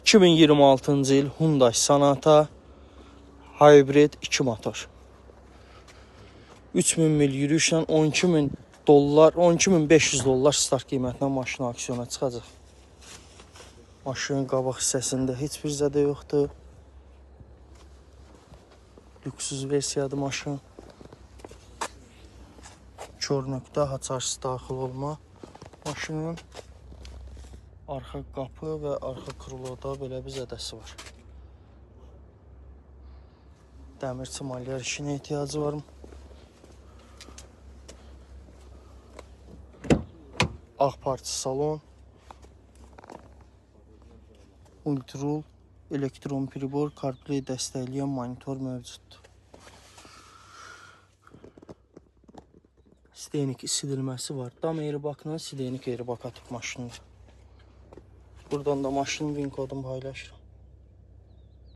2026-cı il Hyundai Sonata Hybrid 2 motor. 3000 mil yürüyüşlə 12.000 dollar, 12.500 dollar start qiymətinə maşın aksiyona çıxacaq. Maşının qabaq hissəsində heç bir zədə yoxdur. Lüksüz versiyadır maşın. Kör nöqtə, haçarsız daxil olma. Maşının arxa qapı və arxa kruloda belə bir zədəsi var. Dəmir çimalyar işinə ehtiyacı var. Ağ parça salon. Multirol, elektron pribor, CarPlay dəstəkləyən monitor mövcuddur. Stenik isidilməsi var. Dam eybakla stenik eybak atıb maşında. Buradan da maşının VIN kodunu paylaşıram.